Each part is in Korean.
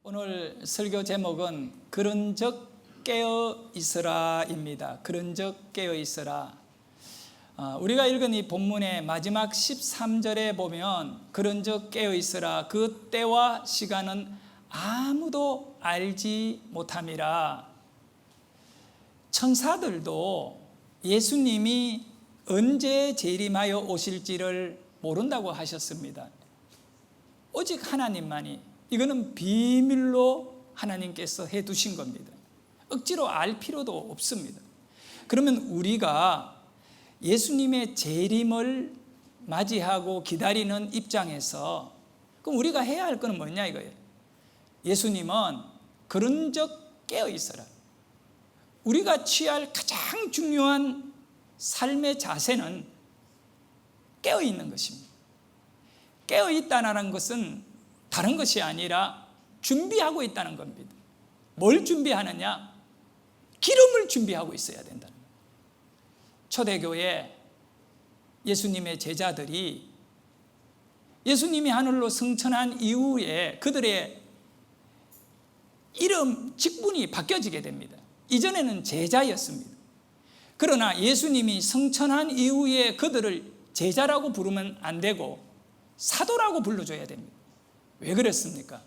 오늘 설교 제목은 그런즉 깨어 있으라입니다. 그런즉 깨어 있으라. 우리가 읽은 이 본문의 마지막 13절에 보면 그런즉 깨어 있으라. 그 때와 시간은 아무도 알지 못함이라. 천사들도 예수님이 언제 재림하여 오실지를 모른다고 하셨습니다. 오직 하나님만이, 이거는 비밀로 하나님께서 해두신 겁니다. 억지로 알 필요도 없습니다. 그러면 우리가 예수님의 재림을 맞이하고 기다리는 입장에서 그럼 우리가 해야 할 것은 뭐냐 이거예요. 예수님은 그런즉 깨어 있어라. 우리가 취할 가장 중요한 삶의 자세는 깨어 있는 것입니다. 깨어 있다는 것은 다른 것이 아니라 준비하고 있다는 겁니다. 뭘 준비하느냐? 기름을 준비하고 있어야 된다는 거예요. 초대교회 예수님의 제자들이 예수님이 하늘로 승천한 이후에 그들의 이름, 직분이 바뀌어지게 됩니다. 이전에는 제자였습니다. 그러나 예수님이 승천한 이후에 그들을 제자라고 부르면 안 되고 사도라고 불러줘야 됩니다. 왜 그랬습니까?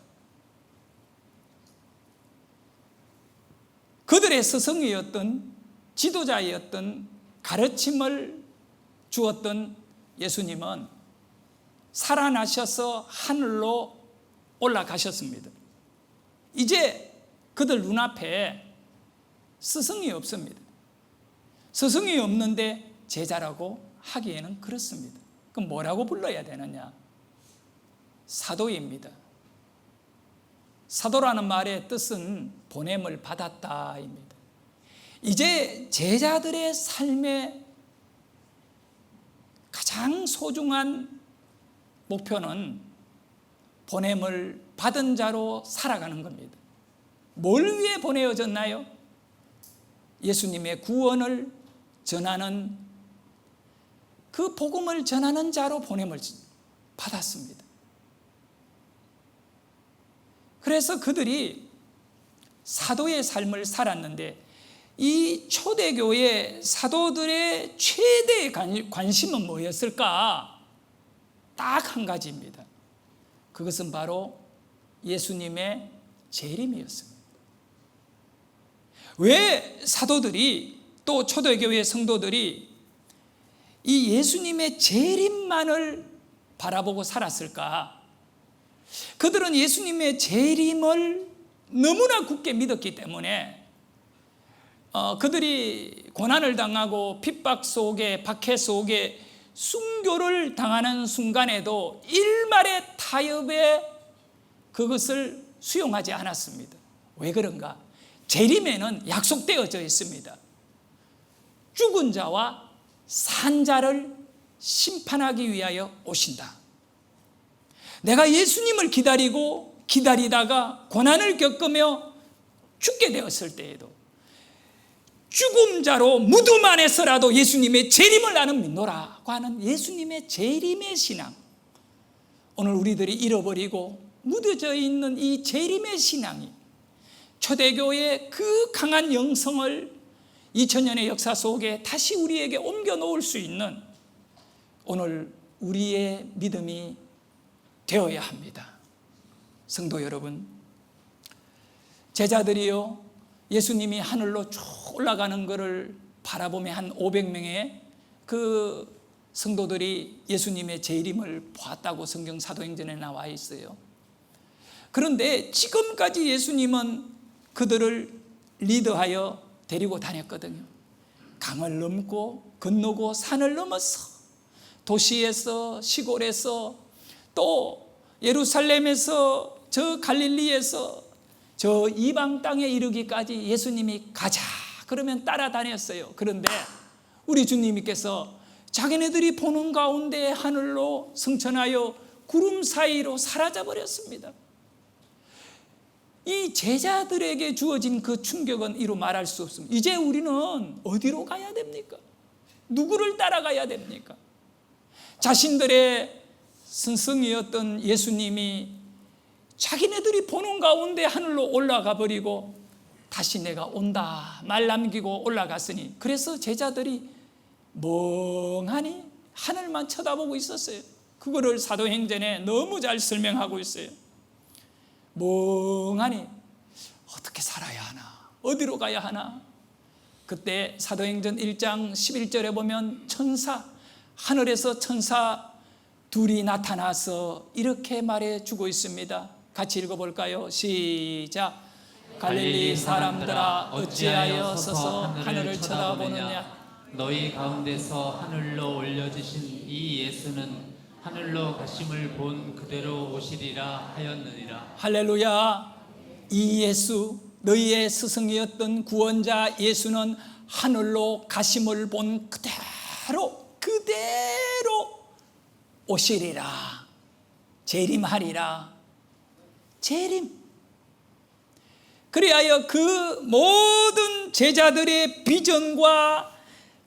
그들의 스승이었던, 지도자였던, 가르침을 주었던 예수님은 살아나셔서 하늘로 올라가셨습니다. 이제 그들 눈앞에 스승이 없습니다. 스승이 없는데 제자라고 하기에는 그렇습니다. 그럼 뭐라고 불러야 되느냐? 사도입니다. 사도라는 말의 뜻은 보냄을 받았다입니다. 이제 제자들의 삶의 가장 소중한 목표는 보냄을 받은 자로 살아가는 겁니다. 뭘 위해 보내어졌나요? 예수님의 구원을 전하는, 그 복음을 전하는 자로 보냄을 받았습니다. 그래서 그들이 사도의 삶을 살았는데 이 초대교회 사도들의 최대의 관심은 뭐였을까? 딱 한 가지입니다. 그것은 바로 예수님의 재림이었습니다. 왜 사도들이, 또 초대교회 성도들이 이 예수님의 재림만을 바라보고 살았을까? 그들은 예수님의 재림을 너무나 굳게 믿었기 때문에 그들이 고난을 당하고 핍박 속에, 박해 속에 순교를 당하는 순간에도 일말의 타협에 그것을 수용하지 않았습니다. 왜 그런가? 재림에는 약속되어져 있습니다. 죽은 자와 산 자를 심판하기 위하여 오신다. 내가 예수님을 기다리다가 고난을 겪으며 죽게 되었을 때에도 죽음 자로 무덤 안에서라도 예수님의 재림을 나는 믿노라고 하는 예수님의 재림의 신앙, 오늘 우리들이 잃어버리고 묻어져 있는 이 재림의 신앙이 초대교회의 그 강한 영성을 2000년의 역사 속에 다시 우리에게 옮겨 놓을 수 있는 오늘 우리의 믿음이 되어야 합니다. 성도 여러분, 제자들이요, 예수님이 하늘로 쭉 올라가는 것을 바라보며 한 500명의 그 성도들이 예수님의 재림을 보았다고 성경 사도행전에 나와 있어요. 그런데 지금까지 예수님은 그들을 리드하여 데리고 다녔거든요. 강을 넘고 건너고 산을 넘어서 도시에서, 시골에서, 또 예루살렘에서, 저 갈릴리에서 저 이방 땅에 이르기까지 예수님이 가자 그러면 따라다녔어요. 그런데 우리 주님께서 자기네들이 보는 가운데 하늘로 승천하여 구름 사이로 사라져 버렸습니다. 이 제자들에게 주어진 그 충격은 이루 말할 수 없습니다. 이제 우리는 어디로 가야 됩니까? 누구를 따라가야 됩니까? 자신들의 스승이었던 예수님이 자기네들이 보는 가운데 하늘로 올라가 버리고 다시 내가 온다 말 남기고 올라갔으니, 그래서 제자들이 멍하니 하늘만 쳐다보고 있었어요. 그거를 사도행전에 너무 잘 설명하고 있어요. 멍하니 어떻게 살아야 하나, 어디로 가야 하나. 그때 사도행전 1장 11절에 보면 하늘에서 천사 둘이 나타나서 이렇게 말해주고 있습니다. 같이 읽어볼까요? 시작. 갈릴리 사람들아, 어찌하여 서서 하늘을 쳐다보느냐. 너희 가운데서 하늘로 올려주신 이 예수는 하늘로 가심을 본 그대로 오시리라 하였느니라. 할렐루야. 이 예수, 너희의 스승이었던 구원자 예수는 하늘로 가심을 본 그대로 오시리라. 재림하리라. 재림. 그리하여 그 모든 제자들의 비전과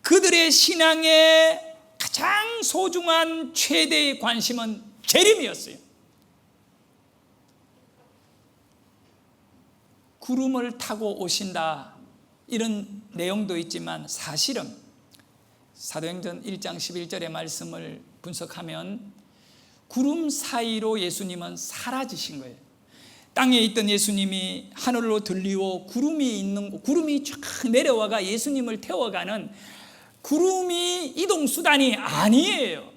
그들의 신앙의 가장 소중한 최대의 관심은 재림이었어요. 구름을 타고 오신다, 이런 내용도 있지만 사실은 사도행전 1장 11절의 말씀을 분석하면 구름 사이로 예수님은 사라지신 거예요. 땅에 있던 예수님이 하늘로 들리고 구름이 쫙 내려와가 예수님을 태워가는 구름이 이동수단이 아니에요.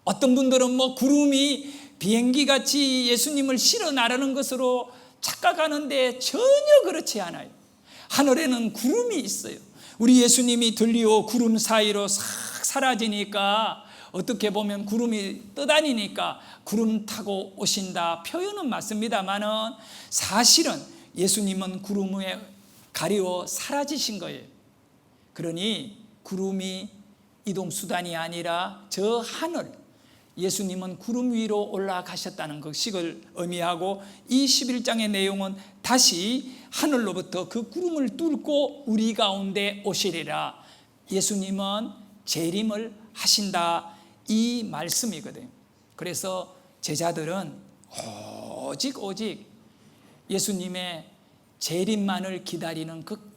어떤 분들은 구름이 비행기같이 예수님을 실어 나르는 것으로 착각하는데 전혀 그렇지 않아요. 하늘에는 구름이 있어요. 우리 예수님이 들리고 구름 사이로 싹 사라지니까, 어떻게 보면 구름이 떠다니니까 구름 타고 오신다 표현은 맞습니다만은 사실은 예수님은 구름에 가리워 사라지신 거예요. 그러니 구름이 이동수단이 아니라 저 하늘, 예수님은 구름 위로 올라가셨다는 것을 의미하고, 이 11장의 내용은 다시 하늘로부터 그 구름을 뚫고 우리 가운데 오시리라. 예수님은 재림을 하신다, 이 말씀이거든요. 그래서 제자들은 오직 예수님의 재림만을 기다리는 그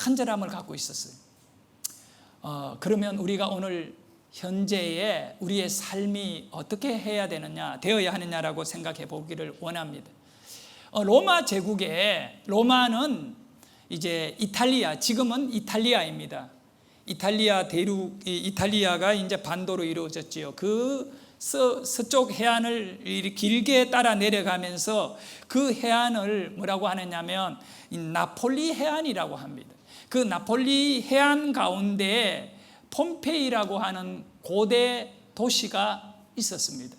간절함을 갖고 있었어요. 그러면 우리가 오늘 현재의 우리의 삶이 어떻게 해야 되느냐, 되어야 하느냐라고 생각해 보기를 원합니다. 로마 제국에, 로마는 이제 이탈리아, 지금은 이탈리아입니다. 이탈리아 대륙, 이탈리아가 이제 반도로 이루어졌지요. 그 서쪽 해안을 길게 따라 내려가면서 그 해안을 뭐라고 하느냐면 나폴리 해안이라고 합니다. 그 나폴리 해안 가운데 폼페이라고 하는 고대 도시가 있었습니다.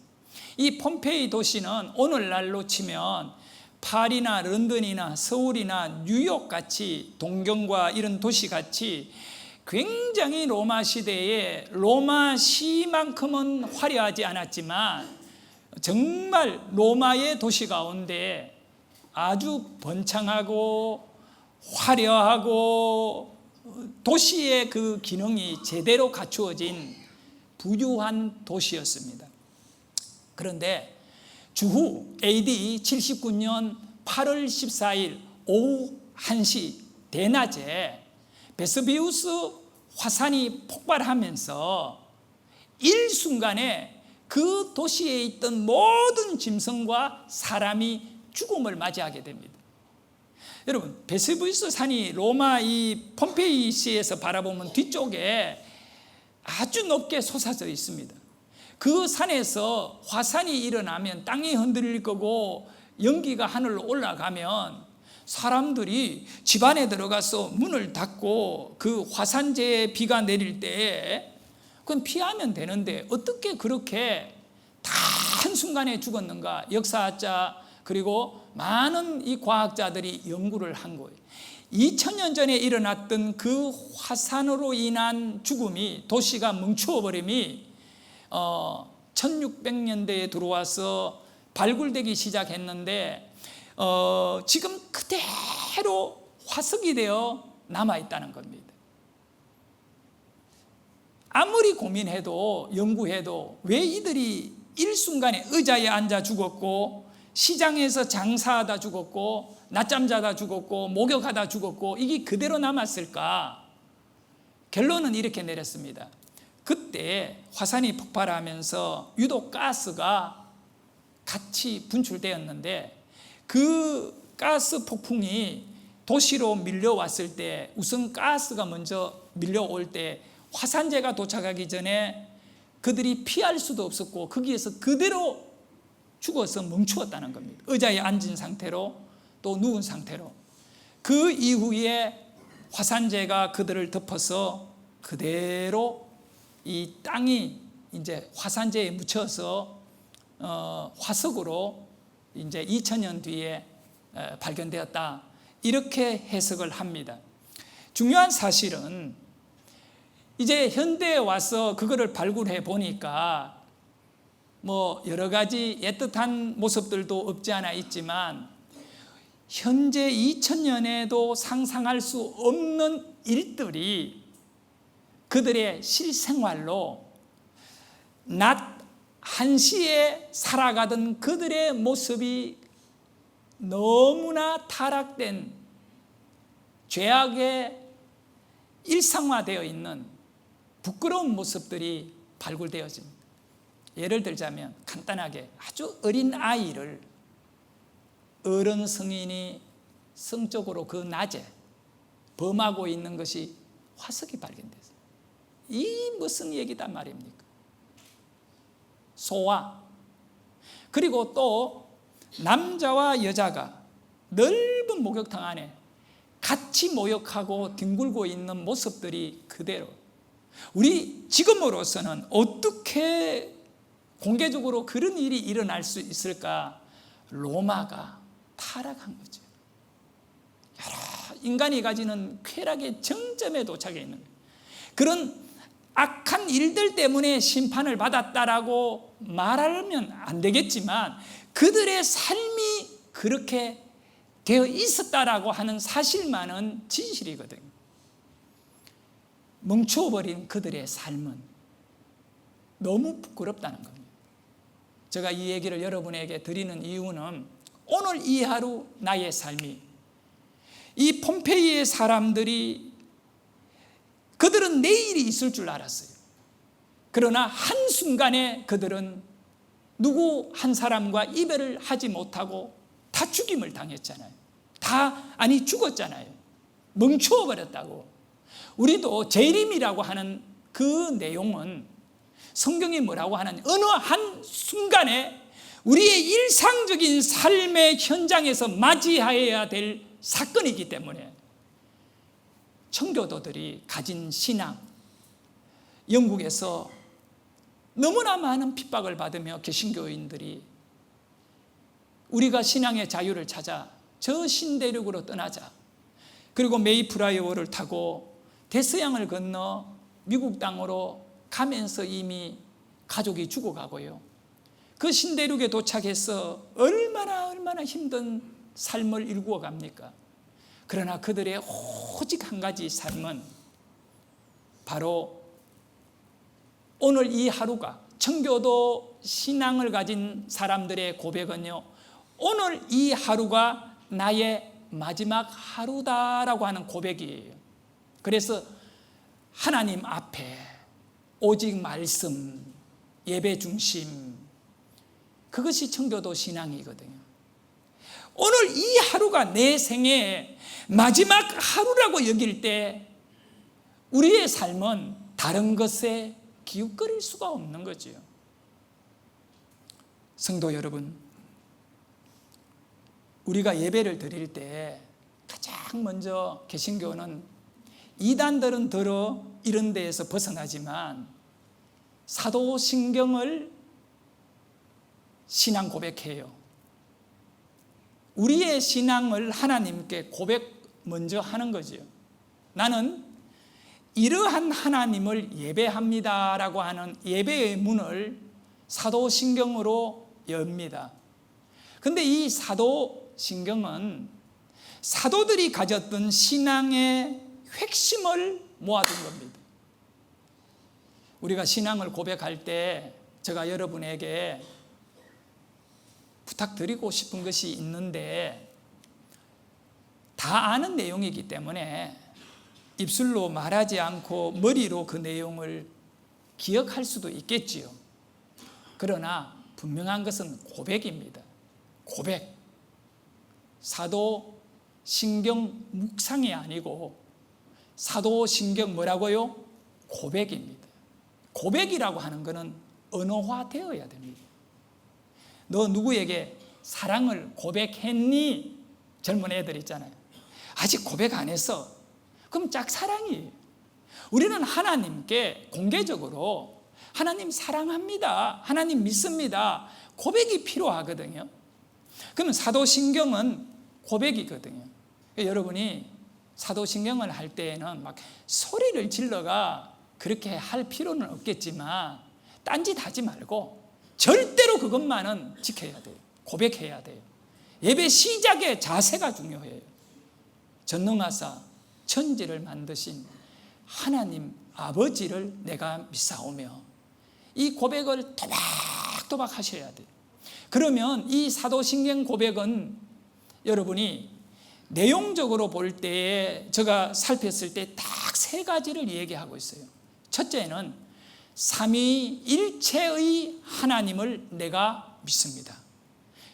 이 폼페이 도시는 오늘날로 치면 파리나 런던이나 서울이나 뉴욕 같이, 동경과 이런 도시 같이 굉장히 로마 시대에 로마시만큼은 화려하지 않았지만 정말 로마의 도시 가운데 아주 번창하고 화려하고 도시의 그 기능이 제대로 갖추어진 부유한 도시였습니다. 그런데 주후 AD 79년 8월 14일 오후 1시 대낮에 베스비우스 화산이 폭발하면서 일순간에 그 도시에 있던 모든 짐승과 사람이 죽음을 맞이하게 됩니다. 여러분, 베스비우스 산이 로마 이 폼페이시에서 바라보면 뒤쪽에 아주 높게 솟아져 있습니다. 그 산에서 화산이 일어나면 땅이 흔들릴 거고 연기가 하늘로 올라가면 사람들이 집 안에 들어가서 문을 닫고 그 화산재의 비가 내릴 때 그건 피하면 되는데 어떻게 그렇게 다 한순간에 죽었는가? 역사학자 그리고 많은 이 과학자들이 연구를 한 거예요. 2000년 전에 일어났던 그 화산으로 인한 죽음이, 도시가 멈추어 버림이 1600년대에 들어와서 발굴되기 시작했는데 지금 그대로 화석이 되어 남아있다는 겁니다. 아무리 고민해도 연구해도 왜 이들이 일순간에 의자에 앉아 죽었고 시장에서 장사하다 죽었고 낮잠 자다 죽었고 목욕하다 죽었고 이게 그대로 남았을까? 결론은 이렇게 내렸습니다. 그때 화산이 폭발하면서 유독 가스가 같이 분출되었는데 그 가스 폭풍이 도시로 밀려왔을 때 우선 가스가 먼저 밀려올 때 화산재가 도착하기 전에 그들이 피할 수도 없었고 거기에서 그대로 죽어서 멈추었다는 겁니다. 의자에 앉은 상태로 또 누운 상태로. 그 이후에 화산재가 그들을 덮어서 그대로 이 땅이 이제 화산재에 묻혀서 화석으로 이제 2000년 뒤에 발견되었다. 이렇게 해석을 합니다. 중요한 사실은 이제 현대에 와서 그거를 발굴해 보니까 뭐 여러 가지 애틋한 모습들도 없지 않아 있지만 현재 2000년에도 상상할 수 없는 일들이 그들의 실생활로 낮 1시에 살아가던 그들의 모습이 너무나 타락된 죄악에 일상화되어 있는 부끄러운 모습들이 발굴되어집니다. 예를 들자면 간단하게 아주 어린 아이를 어른 성인이 성적으로 그 낮에 범하고 있는 것이 화석이 발견됐어요. 이 무슨 얘기단 말입니까? 소화. 그리고 또 남자와 여자가 넓은 목욕탕 안에 같이 모욕하고 뒹굴고 있는 모습들이 그대로. 우리 지금으로서는 어떻게 공개적으로 그런 일이 일어날 수 있을까? 로마가 타락한 거죠. 여러 인간이 가지는 쾌락의 정점에 도착해 있는 거예요. 그런 악한 일들 때문에 심판을 받았다라고 말하면 안 되겠지만 그들의 삶이 그렇게 되어 있었다라고 하는 사실만은 진실이거든요. 멈추어버린 그들의 삶은 너무 부끄럽다는 겁니다. 제가 이 얘기를 여러분에게 드리는 이유는 오늘 이 하루 나의 삶이 이 폼페이의 사람들이 그들은 내일이 있을 줄 알았어요. 그러나 한순간에 그들은 누구 한 사람과 이별을 하지 못하고 다 죽임을 당했잖아요. 죽었잖아요. 멈추어버렸다고. 우리도 재림이라고 하는 그 내용은 성경이 뭐라고 하는 어느 한 순간에 우리의 일상적인 삶의 현장에서 맞이해야 될 사건이기 때문에 청교도들이 가진 신앙, 영국에서 너무나 많은 핍박을 받으며 개신교인들이 우리가 신앙의 자유를 찾아 저 신대륙으로 떠나자. 그리고 메이플라이어를 타고 대서양을 건너 미국 땅으로 가면서 이미 가족이 죽어가고요. 그 신대륙에 도착해서 얼마나 힘든 삶을 일구어 갑니까? 그러나 그들의 오직 한 가지 삶은 바로 오늘 이 하루가 청교도 신앙을 가진 사람들의 고백은요, 오늘 이 하루가 나의 마지막 하루다라고 하는 고백이에요. 그래서 하나님 앞에 오직 말씀, 예배 중심, 그것이 청교도 신앙이거든요. 오늘 이 하루가 내 생애의 마지막 하루라고 여길 때 우리의 삶은 다른 것에 기웃거릴 수가 없는 거죠. 성도 여러분, 우리가 예배를 드릴 때 가장 먼저 개신교는 이단들은 더러 이런 데에서 벗어나지만 사도신경을 신앙 고백해요. 우리의 신앙을 하나님께 고백 먼저 하는 거죠. 나는 이러한 하나님을 예배합니다라고 하는 예배의 문을 사도신경으로 엽니다. 그런데 이 사도신경은 사도들이 가졌던 신앙의 핵심을 모아둔 겁니다. 우리가 신앙을 고백할 때 제가 여러분에게 부탁드리고 싶은 것이 있는데 다 아는 내용이기 때문에 입술로 말하지 않고 머리로 그 내용을 기억할 수도 있겠지요. 그러나 분명한 것은 고백입니다. 고백. 사도신경 묵상이 아니고 사도신경 뭐라고요? 고백입니다. 고백이라고 하는 것은 언어화되어야 됩니다. 너 누구에게 사랑을 고백했니? 젊은 애들 있잖아요. 아직 고백 안 했어. 그럼 짝사랑이에요. 우리는 하나님께 공개적으로 하나님 사랑합니다, 하나님 믿습니다, 고백이 필요하거든요. 그러면 사도신경은 고백이거든요. 여러분이 사도신경을 할 때에는 막 소리를 질러가 그렇게 할 필요는 없겠지만 딴짓하지 말고 절대로 그것만은 지켜야 돼요. 고백해야 돼요. 예배 시작의 자세가 중요해요. 전능하사 천지를 만드신 하나님 아버지를 내가 믿사오며, 이 고백을 또박또박 하셔야 돼요. 그러면 이 사도신경 고백은 여러분이 내용적으로 볼 때에 제가 살폈을 때 딱 세 가지를 얘기하고 있어요. 첫째는 삼위일체의 하나님을 내가 믿습니다.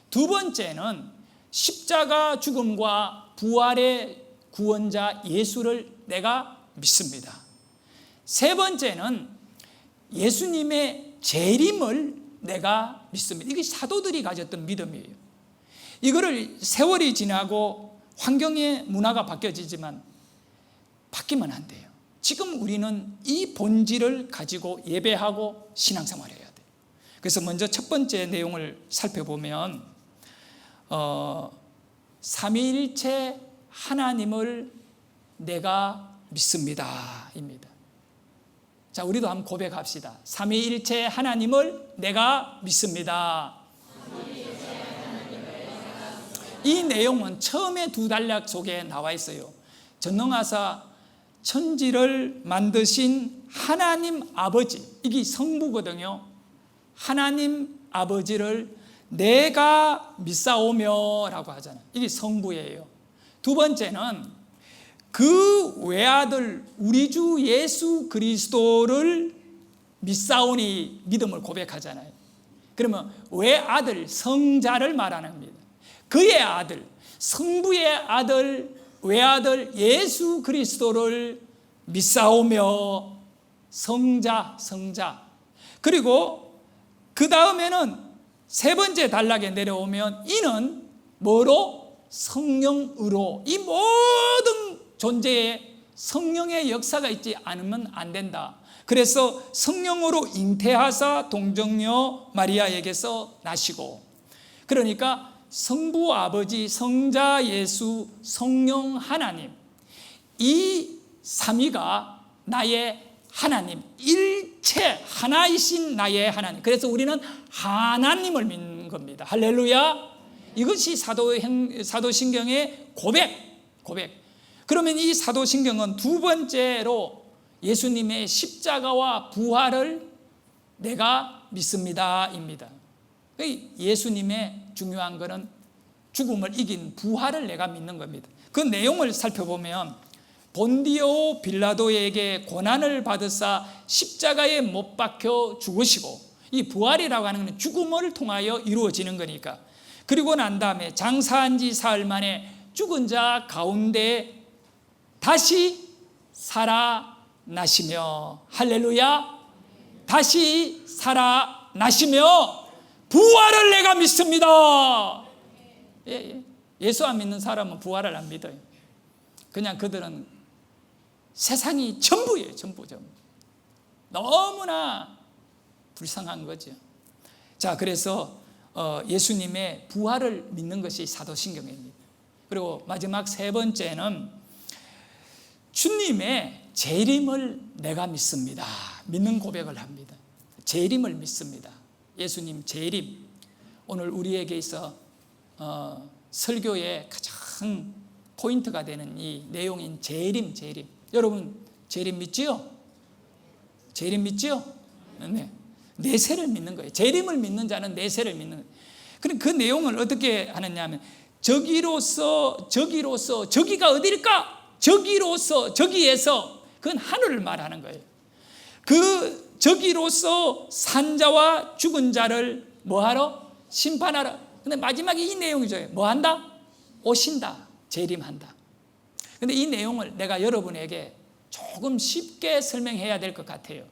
두 번째는 십자가 죽음과 부활의 구원자 예수를 내가 믿습니다. 세 번째는 예수님의 재림을 내가 믿습니다. 이게 사도들이 가졌던 믿음이에요. 이거를 세월이 지나고 환경의 문화가 바뀌어지지만 바뀌면 안 돼요. 지금 우리는 이 본질을 가지고 예배하고 신앙생활을 해야 돼요. 그래서 먼저 첫 번째 내용을 살펴보면 삼위일체 하나님을 내가 믿습니다 입니다. 자, 우리도 한번 고백합시다. 삼위일체 하나님을 내가 믿습니다. 이 내용은 처음에 두 단락 속에 나와 있어요. 전능하사 천지를 만드신 하나님 아버지, 이게 성부거든요. 하나님 아버지를 내가 믿사오며 라고 하잖아요. 이게 성부예요. 두 번째는 그 외아들 우리 주 예수 그리스도를 믿사오니 믿음을 고백하잖아요. 그러면 외아들 성자를 말하는 겁니다. 그의 아들, 성부의 아들, 외아들 예수 그리스도를 믿사오며, 성자. 그리고 그 다음에는 세 번째 단락에 내려오면 이는 뭐로? 성령으로. 이 모든 존재에 성령의 역사가 있지 않으면 안 된다. 그래서 성령으로 잉태하사 동정녀 마리아에게서 나시고, 그러니까 성부 아버지, 성자 예수, 성령 하나님, 이 삼위가 나의 하나님, 일체 하나이신 나의 하나님. 그래서 우리는 하나님을 믿는 겁니다. 할렐루야. 이것이 사도신경의 고백. 그러면 이 사도신경은 두 번째로 예수님의 십자가와 부활을 내가 믿습니다 입니다. 예수님의 중요한 것은 죽음을 이긴 부활을 내가 믿는 겁니다. 그 내용을 살펴보면 본디오 빌라도에게 고난을 받으사 십자가에 못 박혀 죽으시고, 이 부활이라고 하는 것은 죽음을 통하여 이루어지는 거니까. 그리고 난 다음에 장사한 지 사흘 만에 죽은 자 가운데 다시 살아나시며, 할렐루야, 다시 살아나시며 부활을 내가 믿습니다. 예수 안 믿는 사람은 부활을 안 믿어요. 그냥 그들은 세상이 전부예요. 전부. 너무나 불쌍한 거죠. 자, 그래서 예수님의 부활을 믿는 것이 사도신경입니다. 그리고 마지막 세 번째는 주님의 재림을 내가 믿습니다. 믿는 고백을 합니다. 재림을 믿습니다. 예수님 재림. 오늘 우리에게 있어 설교의 가장 포인트가 되는 이 내용인 재림. 여러분 재림 믿지요? 재림 믿지요? 네. 내세를 믿는 거예요. 재림을 믿는 자는 내세를 믿는 거예요. 그럼 그 내용을 어떻게 하느냐 하면 저기로서 저기가 어디일까? 저기로서 저기에서 그건 하늘을 말하는 거예요. 그 저기로서 산자와 죽은 자를 뭐하러? 심판하러. 근데 마지막에 이 내용이죠. 뭐한다? 오신다. 재림한다. 근데 이 내용을 내가 여러분에게 조금 쉽게 설명해야 될 것 같아요.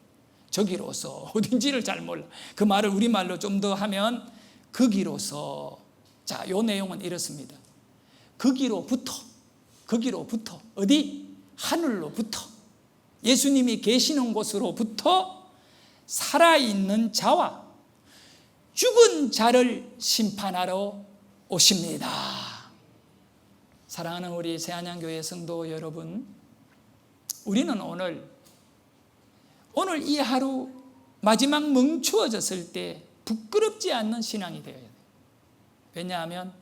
저기로서 어딘지를 잘 몰라. 그 말을 우리말로 좀 더 하면 거기로서. 자, 요 내용은 이렇습니다. 거기로부터 어디? 하늘로부터 예수님이 계시는 곳으로부터 살아있는 자와 죽은 자를 심판하러 오십니다. 사랑하는 우리 새안양교회 성도 여러분, 우리는 오늘 이 하루 마지막 멈추어졌을 때 부끄럽지 않는 신앙이 되어야 돼요. 왜냐하면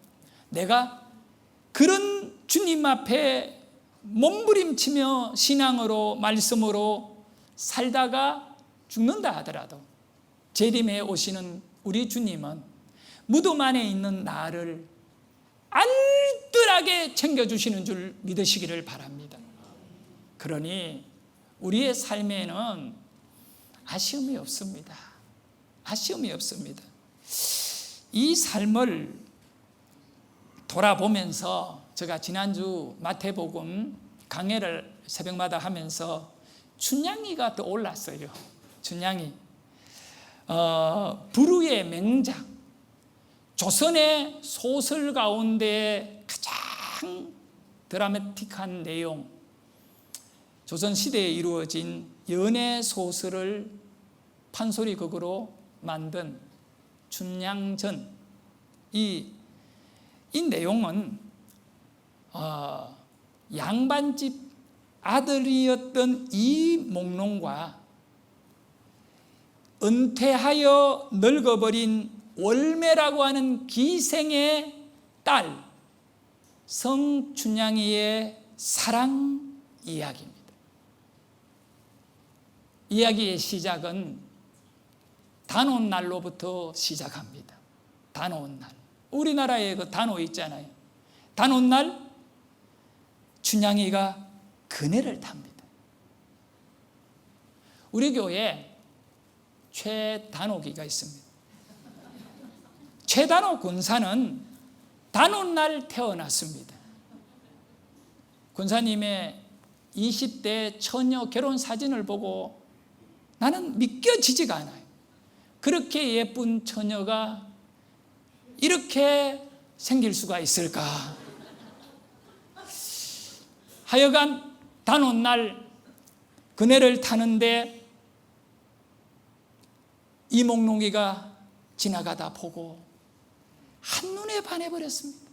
내가 그런 주님 앞에 몸부림치며 신앙으로 말씀으로 살다가 죽는다 하더라도 재림에 오시는 우리 주님은 무덤 안에 있는 나를 알뜰하게 챙겨주시는 줄 믿으시기를 바랍니다. 그러니 우리의 삶에는 아쉬움이 없습니다. 아쉬움이 없습니다. 이 삶을 돌아보면서 제가 지난주 마태복음 강해를 새벽마다 하면서 춘향이가 떠올랐어요. 춘향이 불후의 명작, 조선의 소설 가운데 가장 드라마틱한 내용, 조선시대에 이루어진 연애 소설을 판소리극으로 만든 춘향전. 이 내용은 양반집 아들이었던 이몽룡과 은퇴하여 늙어버린 월매라고 하는 기생의 딸 성춘향이의 사랑 이야기입니다. 이야기의 시작은 단오날로부터 시작합니다. 단오날. 우리나라에 그 단오 있잖아요. 단오날 춘향이가 그네를 탑니다. 우리 교회에 최단오기가 있습니다. 최단오 군사는 단오날 태어났습니다. 군사님의 20대 처녀 결혼 사진을 보고 나는 믿겨지지가 않아요. 그렇게 예쁜 처녀가 이렇게 생길 수가 있을까? 하여간 단오날 그네를 타는데 이몽룡이가 지나가다 보고 한눈에 반해버렸습니다.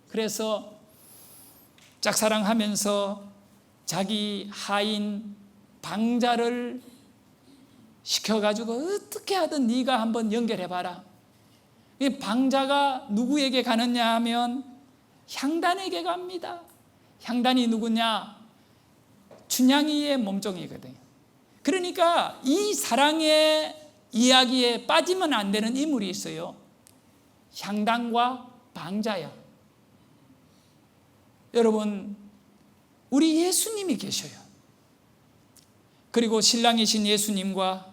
그래서 짝사랑하면서 자기 하인 방자를 시켜가지고 어떻게 하든 네가 한번 연결해봐라. 이 방자가 누구에게 가느냐 하면 향단에게 갑니다. 향단이 누구냐? 춘향이의 몸종이거든요. 그러니까 이 사랑의 이야기에 빠지면 안 되는 인물이 있어요. 향단과 방자야. 여러분, 우리 예수님이 계셔요. 그리고 신랑이신 예수님과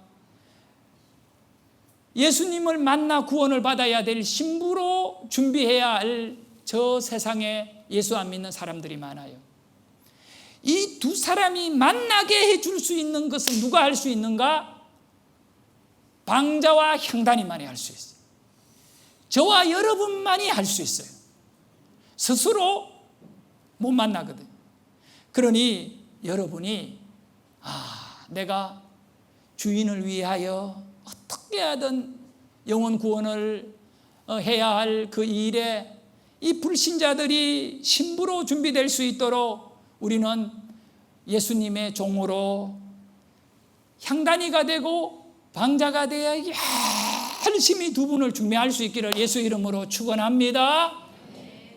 예수님을 만나 구원을 받아야 될 신부로 준비해야 할 저 세상에 예수 안 믿는 사람들이 많아요. 이 두 사람이 만나게 해줄 수 있는 것은 누가 할 수 있는가? 방자와 향단이만이 할 수 있어요. 저와 여러분만이 할 수 있어요. 스스로 못 만나거든요. 그러니 여러분이 내가 주인을 위하여 어떻게 하든 영혼 구원을 해야 할 그 일에 이 불신자들이 신부로 준비될 수 있도록 우리는 예수님의 종으로 향단이가 되고 방자가 되어 열심히 두 분을 준비할 수 있기를 예수 이름으로 축원합니다.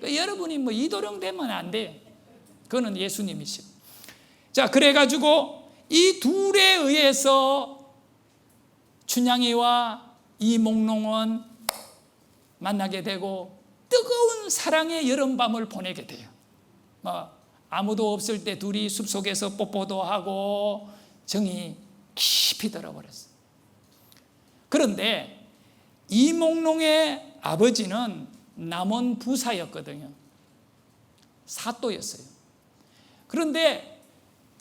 여러분이 뭐 이도령 되면 안 돼요. 그거는 예수님이시고. 자, 그래가지고 이 둘에 의해서 춘향이와 이몽룡은 만나게 되고 뜨거운 사랑의 여름밤을 보내게 돼요. 아무도 없을 때 둘이 숲속에서 뽀뽀도 하고 정이 깊이 들어버렸어요. 그런데 이몽룡의 아버지는 남원 부사였거든요. 사또였어요. 그런데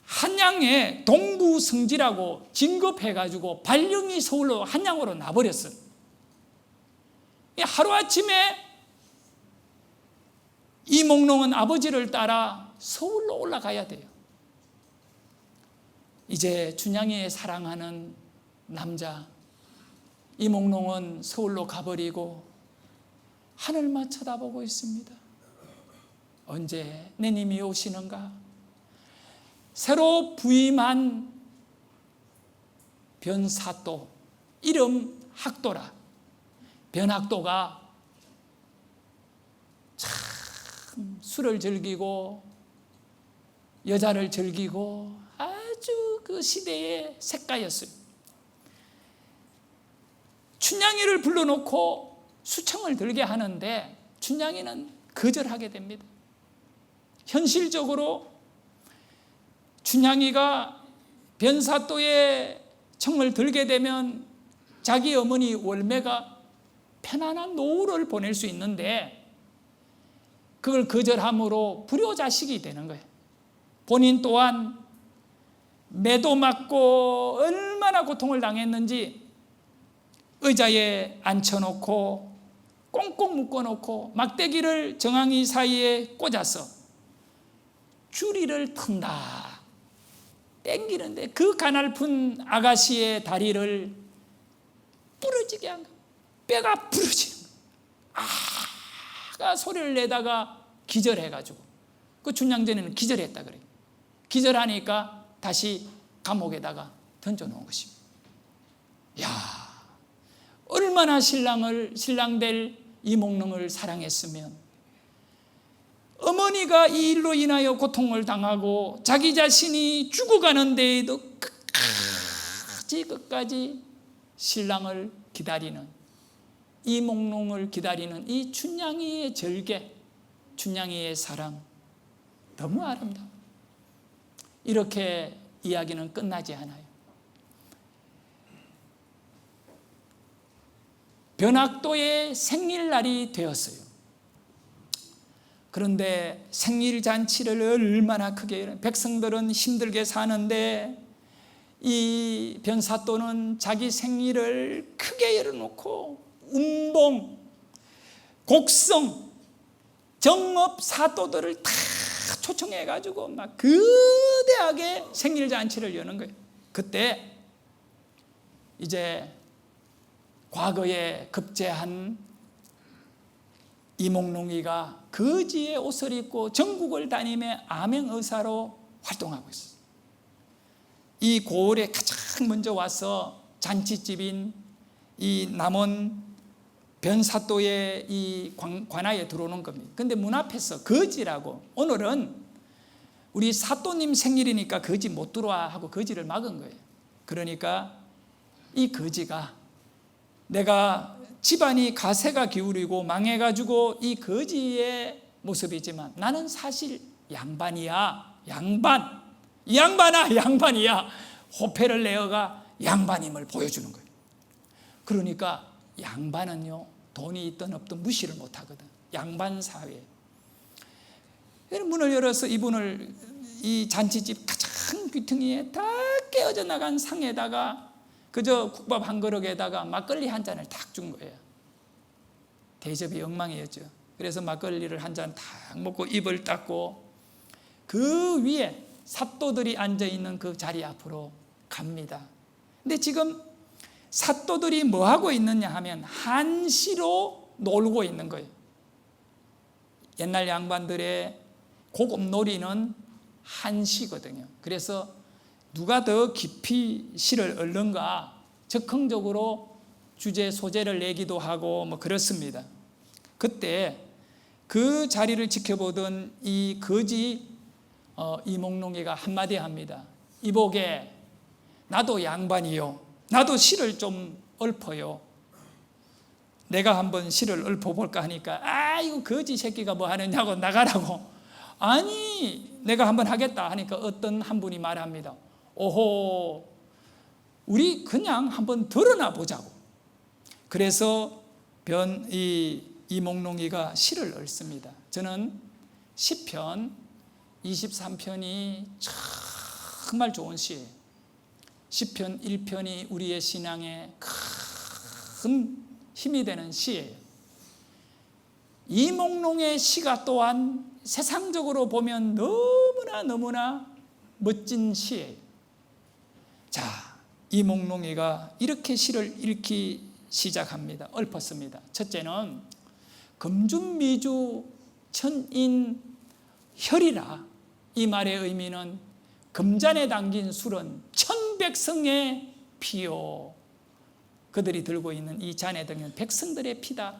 한양에 동부성지라고 진급해가지고 발령이 서울로 한양으로 나버렸어요. 하루아침에 이몽룡은 아버지를 따라 서울로 올라가야 돼요. 이제 춘향이 사랑하는 남자 이몽룡은 서울로 가버리고 하늘만 쳐다보고 있습니다. 언제 내님이 오시는가? 새로 부임한 변사또, 이름 학도라. 변학도가 참 술을 즐기고 여자를 즐기고 아주 그 시대의 색가였어요. 춘향이를 불러놓고 수청을 들게 하는데 춘향이는 거절하게 됩니다. 현실적으로 춘향이가 변사또의 청을 들게 되면 자기 어머니 월매가 편안한 노후를 보낼 수 있는데 그걸 거절함으로 불효자식이 되는 거예요. 본인 또한 매도 맞고 얼마나 고통을 당했는지 의자에 앉혀놓고 꽁꽁 묶어놓고 막대기를 정황이 사이에 꽂아서 줄이를 튼다 땡기는데 그 가날픈 아가씨의 다리를 부러지게 한 거예요. 뼈가 부러지는 거예요. 아가 소리를 내다가 기절해가지고 그 춘향전에는 기절했다 그래요. 기절하니까 다시 감옥에다가 던져놓은 것입니다. 야, 얼마나 신랑될 이몽룡을 사랑했으면 어머니가 이 일로 인하여 고통을 당하고 자기 자신이 죽어가는 데에도 끝까지 신랑을 기다리는 이몽룡을 기다리는 이 춘향이의 절개, 춘향이의 사랑 너무 아름다워. 이렇게 이야기는 끝나지 않아요. 변학도의 생일날이 되었어요. 그런데 생일잔치를 얼마나 크게, 백성들은 힘들게 사는데 이 변사또는 자기 생일을 크게 열어놓고 운봉, 곡성, 정업 사또들을 다 초청해가지고 막 거대하게 생일잔치를 여는 거예요. 그때 이제 과거에 급제한 이몽룡이가 거지의 옷을 입고 전국을 다니며 암행의사로 활동하고 있어요. 이 고을에 가장 먼저 와서 잔치집인 이 남원 변사또의 이 관아에 들어오는 겁니다. 그런데 문 앞에서 거지라고, 오늘은 우리 사또님 생일이니까 거지 못 들어와 하고 거지를 막은 거예요. 그러니까 이 거지가 내가 집안이 가세가 기울이고 망해가지고 이 거지의 모습이지만 나는 사실 양반이야. 양반. 이 양반이야. 호패를 내어가 양반임을 보여주는 거예요. 그러니까 양반은요, 돈이 있든 없든 무시를 못하거든. 양반 사회. 문을 열어서 이분을 이 잔치집 가장 귀퉁이에 다 깨어져 나간 상에다가 그저 국밥 한 그릇에다가 막걸리 한 잔을 탁 준 거예요. 대접이 엉망이었죠. 그래서 막걸리를 한 잔 탁 먹고 입을 닦고 그 위에 사또들이 앉아있는 그 자리 앞으로 갑니다. 근데 지금 사또들이 뭐 하고 있느냐 하면 한시로 놀고 있는 거예요. 옛날 양반들의 고급 놀이는 한시거든요. 그래서 누가 더 깊이 시를 읊는가 적극적으로 주제 소재를 내기도 하고 뭐 그렇습니다. 그때 그 자리를 지켜보던 이 거지 이몽룡이가 한마디 합니다. 이보게 나도 양반이요. 나도 시를 좀 읊어요. 내가 한번 시를 읊어볼까 하니까 이거 거지 새끼가 뭐 하느냐고 나가라고. 아니 내가 한번 하겠다 하니까 어떤 한 분이 말합니다. 오호, 우리 그냥 한번 드러나 보자고. 그래서 이몽룡이가 시를 읊습니다. 저는 시편 23편이 정말 좋은 시예요. 시편 1편이 우리의 신앙에 큰 힘이 되는 시예요. 이몽룡의 시가 또한 세상적으로 보면 너무나 멋진 시예요. 자, 이몽룡이가 이렇게 시를 읽기 시작합니다. 읊었습니다. 첫째는 금준미주 천인혈이라. 이 말의 의미는 금잔에 담긴 술은 천백성의 피요. 그들이 들고 있는 이 잔에 담긴 백성들의 피다.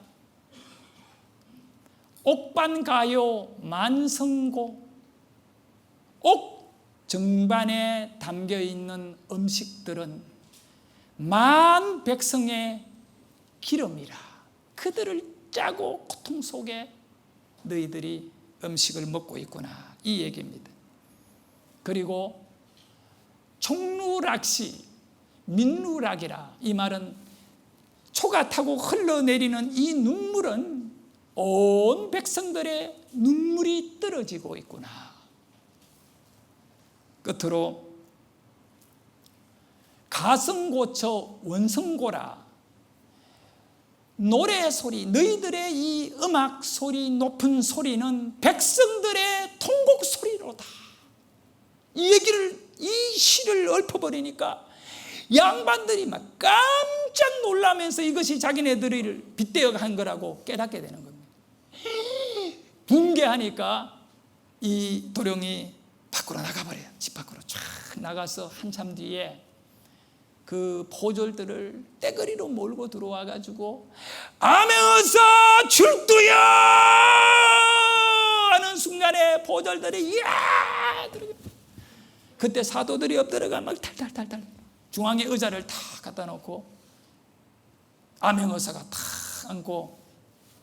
옥반가요 만성고. 옥 정반에 담겨있는 음식들은 만 백성의 기름이라. 그들을 짜고 고통 속에 너희들이 음식을 먹고 있구나, 이 얘기입니다. 그리고 총루락시 민루락이라. 이 말은 초가 타고 흘러내리는 이 눈물은 온 백성들의 눈물이 떨어지고 있구나. 끝으로 가성고쳐 원성고라. 노래 소리, 너희들의 이 음악 소리, 높은 소리는 백성들의 통곡 소리로다. 이 얘기를, 이 시를 읊어버리니까 양반들이 막 깜짝 놀라면서 이것이 자기네들을 빗대어 간 거라고 깨닫게 되는 겁니다. 붕괴하니까 이 도령이 밖으로 나가버려요. 집 밖으로 쫙 나가서 한참 뒤에 그 포졸들을 떼거리로 몰고 들어와 가지고 아메어서 출두야 하는 순간에 포졸들이 이야 들어가. 그때 사도들이 엎드려가 막 탈탈탈탈 중앙에 의자를 탁 갖다 놓고 암행어사가 탁 앉고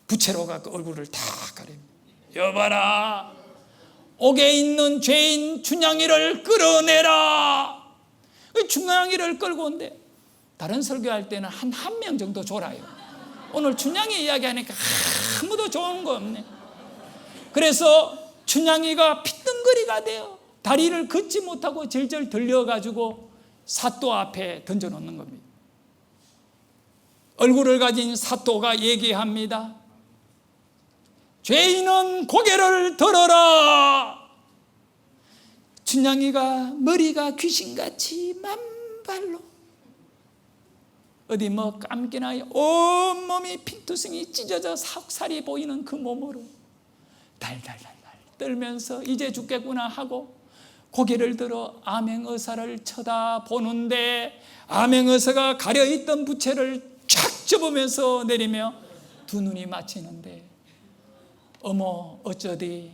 부채로 갖고 얼굴을 탁 가립니다. 여봐라, 옥에 있는 죄인 춘향이를 끌어내라. 춘향이를 끌고 온대. 다른 설교할 때는 한 명 정도 졸아요. 오늘 춘향이 이야기하니까 아무도 좋은 거 없네. 그래서 춘향이가 피덩거리가 돼요. 다리를 걷지 못하고 절절 들려가지고 사또 앞에 던져놓는 겁니다. 얼굴을 가진 사또가 얘기합니다. 죄인은 고개를 들어라. 춘향이가 머리가 귀신같이 만발로 어디 뭐 감기나 온몸이 핀투성이 찢어져 살이 보이는 그 몸으로 달달달달 떨면서 이제 죽겠구나 하고 고개를 들어 암행의사를 쳐다보는데 암행의사가 가려있던 부채를 쫙 접으면서 내리며 두 눈이 맞히는데 어머 어쩌디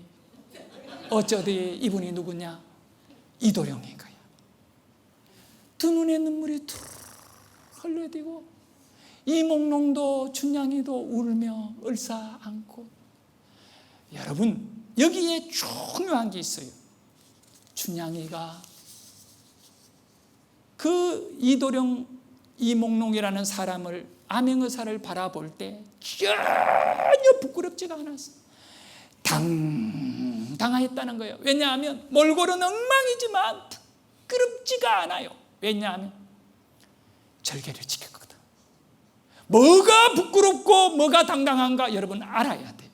이분이 누구냐? 이도령인 거야. 두 눈에 눈물이 툭 흘러디고 이몽룡도 춘향이도 울며 얼싸안고. 여러분, 여기에 중요한 게 있어요. 춘향이가 그 이도령 이몽룡이라는 사람을 암행의사를 바라볼 때 전혀 부끄럽지가 않았어. 당당했다는 거예요. 왜냐하면 몰골은 엉망이지만 부끄럽지가 않아요. 왜냐하면 절개를 지켰거든. 뭐가 부끄럽고 뭐가 당당한가 여러분 알아야 돼요.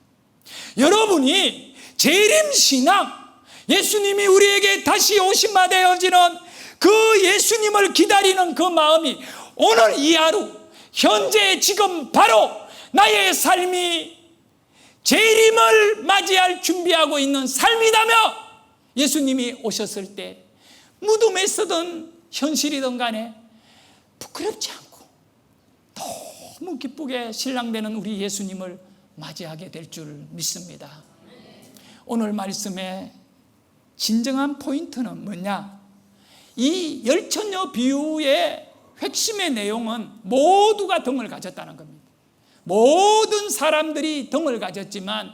여러분이 재림신앙, 예수님이 우리에게 다시 오심마 되어지는 그 예수님을 기다리는 그 마음이 오늘 이 하루 현재 지금 바로 나의 삶이 재림을 맞이할 준비하고 있는 삶이라며 예수님이 오셨을 때 무덤에서든 현실이든 간에 부끄럽지 않고 너무 기쁘게 신랑되는 우리 예수님을 맞이하게 될 줄 믿습니다. 오늘 말씀의 진정한 포인트는 뭐냐? 이 열처녀 비유의 핵심의 내용은 모두가 등을 가졌다는 겁니다. 모든 사람들이 등을 가졌지만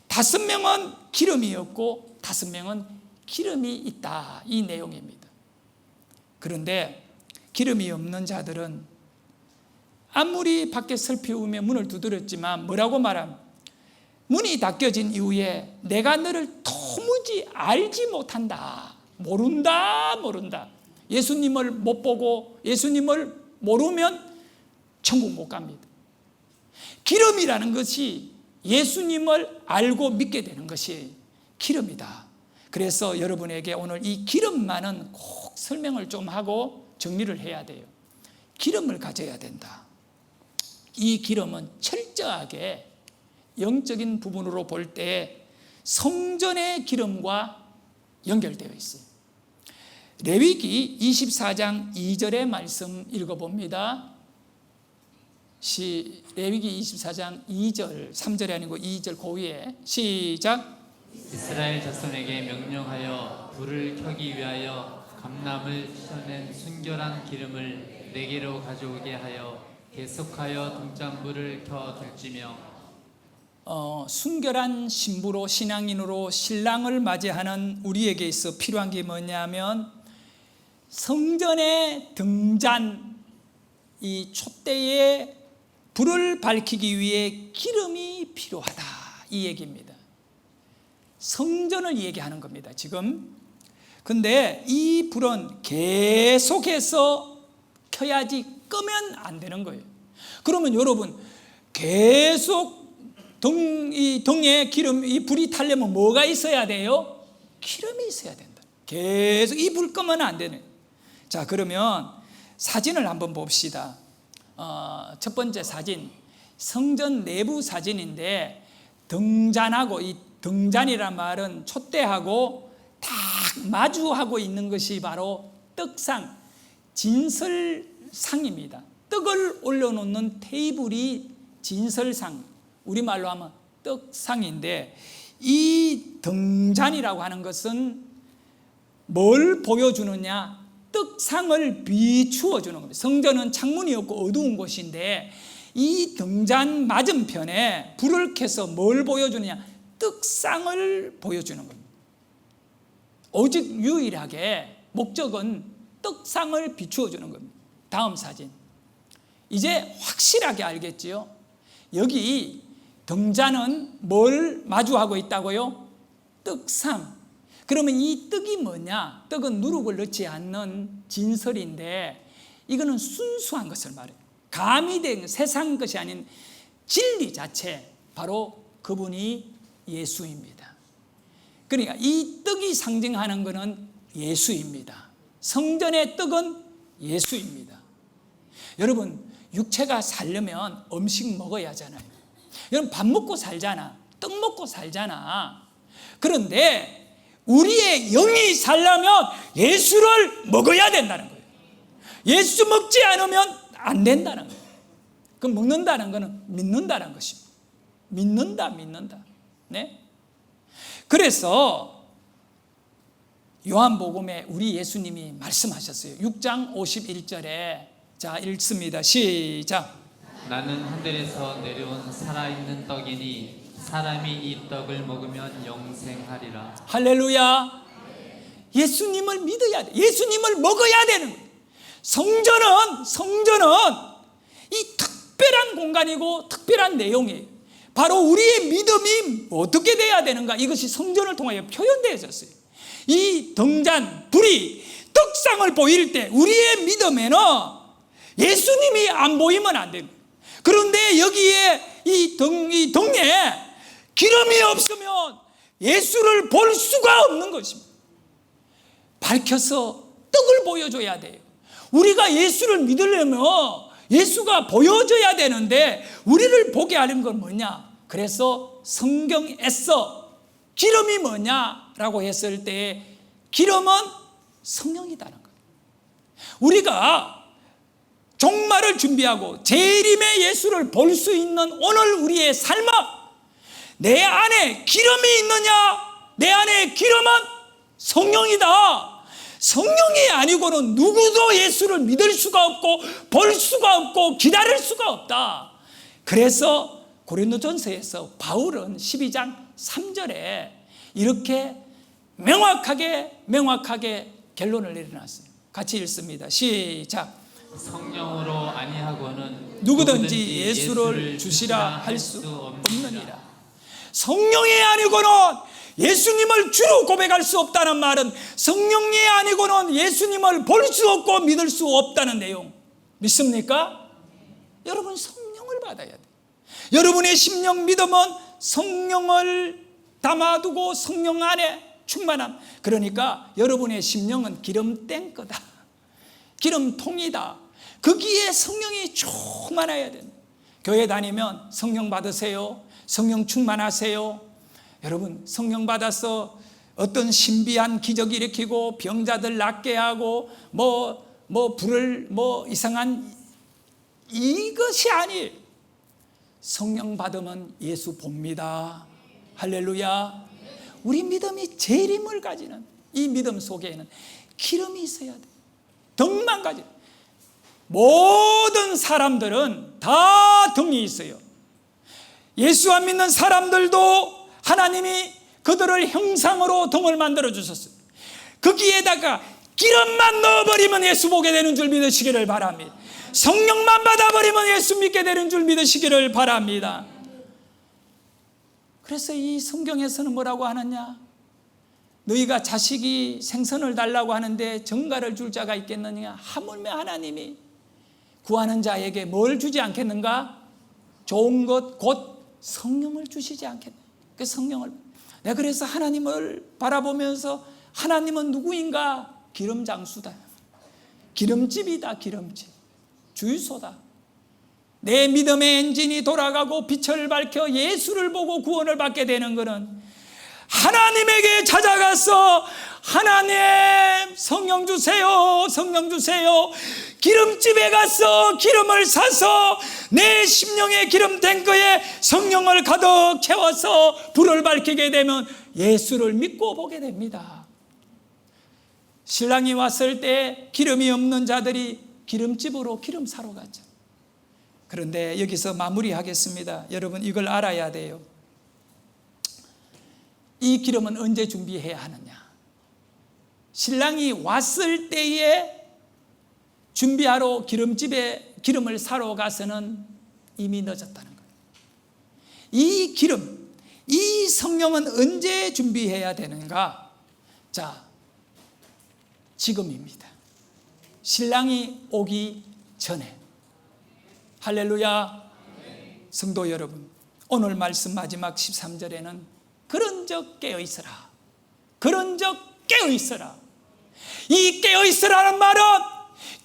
5명은 기름이 없고 5명은 기름이 있다, 이 내용입니다. 그런데 기름이 없는 자들은 아무리 밖에 슬피우며 문을 두드렸지만 뭐라고 말함? 문이 닫혀진 이후에 내가 너를 도무지 알지 못한다, 모른다. 예수님을 못 보고 예수님을 모르면 천국 못 갑니다. 기름이라는 것이 예수님을 알고 믿게 되는 것이 기름이다. 그래서 여러분에게 오늘 이 기름만은 꼭 설명을 좀 하고 정리를 해야 돼요. 기름을 가져야 된다. 이 기름은 철저하게 영적인 부분으로 볼 때 성전의 기름과 연결되어 있어요. 레위기 24장 2절의 말씀 읽어봅니다. 레위기 24장 2절, 3절이 아니고 2절 그 위에 시작. 이스라엘 자손에게 명령하여 불을 켜기 위하여 감람을 쳐낸 순결한 기름을 내게로 가져오게 하여 계속하여 등잔불을 켜둘지며. 순결한 신부로 신앙인으로 신랑을 맞이하는 우리에게 있어 필요한 게 뭐냐면 성전의 등잔, 이 촛대에 불을 밝히기 위해 기름이 필요하다, 이 얘기입니다. 성전을 얘기하는 겁니다, 지금. 근데 이 불은 계속해서 켜야지 끄면 안 되는 거예요. 그러면 여러분, 계속 이 등에 이 불이 타려면 뭐가 있어야 돼요? 기름이 있어야 된다. 계속 이 불 끄면 안 되네. 자, 그러면 사진을 한번 봅시다. 첫 번째 사진, 성전 내부 사진인데 등잔하고, 이 등잔이란 말은 촛대하고 딱 마주하고 있는 것이 바로 떡상, 진설상입니다. 떡을 올려놓는 테이블이 진설상, 우리말로 하면 떡상인데, 이 등잔이라고 하는 것은 뭘 보여주느냐? 떡상을 비추어 주는 겁니다. 성전은 창문이 없고 어두운 곳인데 이 등잔 맞은편에 불을 켜서 뭘 보여주느냐? 떡상을 보여주는 겁니다. 오직 유일하게 목적은 떡상을 비추어 주는 겁니다. 다음 사진. 이제 확실하게 알겠지요? 여기 등잔은 뭘 마주하고 있다고요? 떡상. 그러면 이 떡이 뭐냐? 떡은 누룩을 넣지 않는 진설인데 이거는 순수한 것을 말해요. 가미된 세상 것이 아닌 진리 자체, 바로 그분이 예수입니다. 그러니까 이 떡이 상징하는 것은 예수입니다. 성전의 떡은 예수입니다. 여러분, 육체가 살려면 음식 먹어야 하잖아요. 여러분, 밥 먹고 살잖아. 떡 먹고 살잖아. 그런데 우리의 영이 살려면 예수를 먹어야 된다는 거예요. 예수 먹지 않으면 안 된다는 거예요. 그 먹는다는 것은 믿는다는 것입니다. 믿는다. 네? 그래서 요한복음에 우리 예수님이 말씀하셨어요. 6장 51절에 자, 읽습니다. 시작. 나는 하늘에서 내려온 살아있는 떡이니 사람이 이 떡을 먹으면 영생하리라. 할렐루야. 예수님을 믿어야 돼. 예수님을 먹어야 되는 거예요. 성전은 이 특별한 공간이고 특별한 내용이에요. 바로 우리의 믿음이 어떻게 돼야 되는가, 이것이 성전을 통하여 표현되어졌어요. 이 등잔, 불이 떡상을 보일 때 우리의 믿음에는 예수님이 안 보이면 안 됩니다. 그런데 여기에 이 등에 기름이 없으면 예수를 볼 수가 없는 것입니다. 밝혀서 떡을 보여줘야 돼요. 우리가 예수를 믿으려면 예수가 보여줘야 되는데 우리를 보게 하는 건 뭐냐? 그래서 성경에서 기름이 뭐냐라고 했을 때 기름은 성령이다는 거예요. 우리가 종말을 준비하고 재림의 예수를 볼 수 있는 오늘 우리의 삶은 내 안에 기름이 있느냐? 내 안에 기름은 성령이다. 성령이 아니고는 누구도 예수를 믿을 수가 없고 볼 수가 없고 기다릴 수가 없다. 그래서 고린도전서에서 바울은 12장 3절에 이렇게 명확하게 결론을 내려놨어요. 같이 읽습니다. 시작. 성령으로 아니하고는 누구든지 예수를 주시라 할 수 없느니라. 없느니라. 성령이 아니고는 예수님을 주로 고백할 수 없다는 말은 성령이 아니고는 예수님을 볼 수 없고 믿을 수 없다는 내용 믿습니까? 여러분, 성령을 받아야 돼요. 여러분의 심령 믿음은 성령을 담아두고 성령 안에 충만함. 그러니까 여러분의 심령은 기름 탱크다, 기름통이다. 거기에 성령이 충만해야 됩니다. 교회 다니면 성령 받으세요, 성령 충만하세요. 여러분, 성령 받아서 어떤 신비한 기적이 일으키고 병자들 낫게 하고 불을 이상한 이것이 아니에요. 성령 받으면 예수 봅니다. 할렐루야. 우리 믿음이 재림을 가지는 이 믿음 속에는 기름이 있어야 돼요. 덕만 가지. 모든 사람들은 다 덕이 있어요. 예수 안 믿는 사람들도 하나님이 그들을 형상으로 덕을 만들어 주셨어요. 거기에다가 기름만 넣어버리면 예수 보게 되는 줄 믿으시기를 바랍니다. 성령만 받아버리면 예수 믿게 되는 줄 믿으시기를 바랍니다. 그래서 이 성경에서는 뭐라고 하느냐? 너희가 자식이 생선을 달라고 하는데 정가를 줄 자가 있겠느냐? 하물며 하나님이 구하는 자에게 뭘 주지 않겠는가? 좋은 것 곧 성령을 주시지 않겠나? 그 성령을. 내가 그래서 하나님을 바라보면서 하나님은 누구인가? 기름장수다, 기름집이다, 기름집, 주유소다. 내 믿음의 엔진이 돌아가고 빛을 밝혀 예수를 보고 구원을 받게 되는 것은 하나님에게 찾아가서 하나님 성령 주세요, 성령 주세요. 기름집에 가서 기름을 사서 내 심령의 기름 탱크에 성령을 가득 채워서 불을 밝히게 되면 예수를 믿고 보게 됩니다. 신랑이 왔을 때 기름이 없는 자들이 기름집으로 기름 사러 갔죠. 그런데 여기서 마무리하겠습니다. 여러분, 이걸 알아야 돼요. 이 기름은 언제 준비해야 하느냐? 신랑이 왔을 때에 준비하러 기름집에 기름을 사러 가서는 이미 늦었다는 거예요. 이 기름, 이 성령은 언제 준비해야 되는가? 자, 지금입니다. 신랑이 오기 전에. 할렐루야. 성도 여러분, 오늘 말씀 마지막 13절에는 그런즉 깨어있으라, 그런즉 깨어있으라. 이 깨어있으라는 말은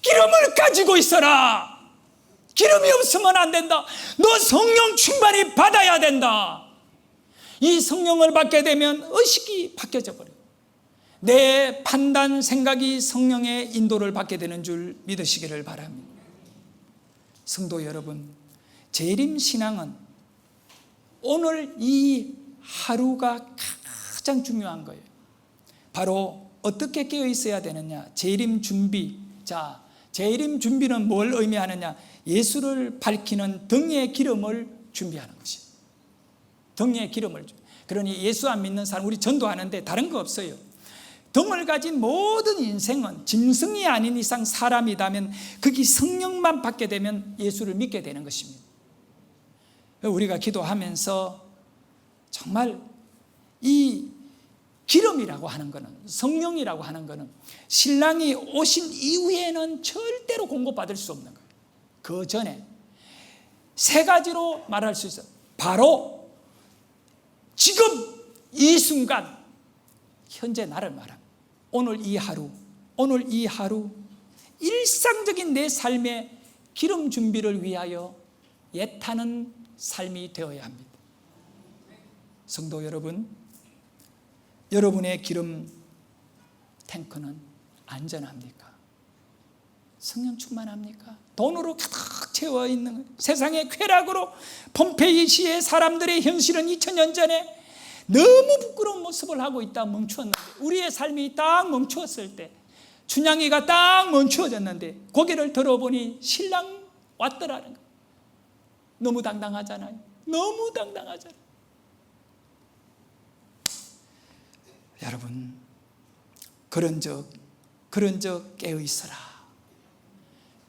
기름을 가지고 있어라. 기름이 없으면 안 된다. 너 성령 충만히 받아야 된다. 이 성령을 받게 되면 의식이 바뀌어져 버려요. 내 판단, 생각이 성령의 인도를 받게 되는 줄 믿으시기를 바랍니다. 성도 여러분, 재림 신앙은 오늘 이 하루가 가장 중요한 거예요. 바로 어떻게 깨어 있어야 되느냐? 재림 준비. 자, 재림 준비는 뭘 의미하느냐? 예수를 밝히는 등의 기름을 준비하는 것이에요. 등의 기름을. 그러니 예수 안 믿는 사람, 우리 전도하는데 다른 거 없어요. 등을 가진 모든 인생은 짐승이 아닌 이상 사람이라면 거기 성령만 받게 되면 예수를 믿게 되는 것입니다. 우리가 기도하면서 정말 이 기름이라고 하는 것은, 성령이라고 하는 것은 신랑이 오신 이후에는 절대로 공급받을 수 없는 거예요. 그 전에 세 가지로 말할 수 있어요. 바로 지금 이 순간, 현재 나를 말합니다. 오늘 이 하루 일상적인 내 삶의 기름 준비를 위하여 애타는 삶이 되어야 합니다. 성도 여러분, 여러분의 기름 탱크는 안전합니까? 성령 충만합니까? 돈으로 가득 채워 있는 세상의 쾌락으로 폼페이시의 사람들의 현실은 2000년 전에 너무 부끄러운 모습을 하고 있다 멈추었는데, 우리의 삶이 딱 멈추었을 때, 춘향이가 딱 멈추어졌는데 고개를 들어보니 신랑 왔더라는 거예요. 너무 당당하잖아요. 너무 당당하잖아요. 여러분, 그런 적 깨어있어라.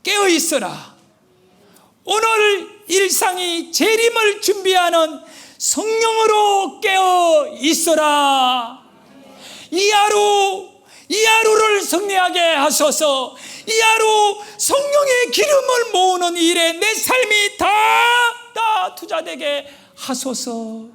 깨어있어라. 오늘 일상이 재림을 준비하는 성령으로 깨어있어라. 이 하루를 승리하게 하소서. 이 하루 성령의 기름을 모으는 일에 내 삶이 다 투자되게 하소서.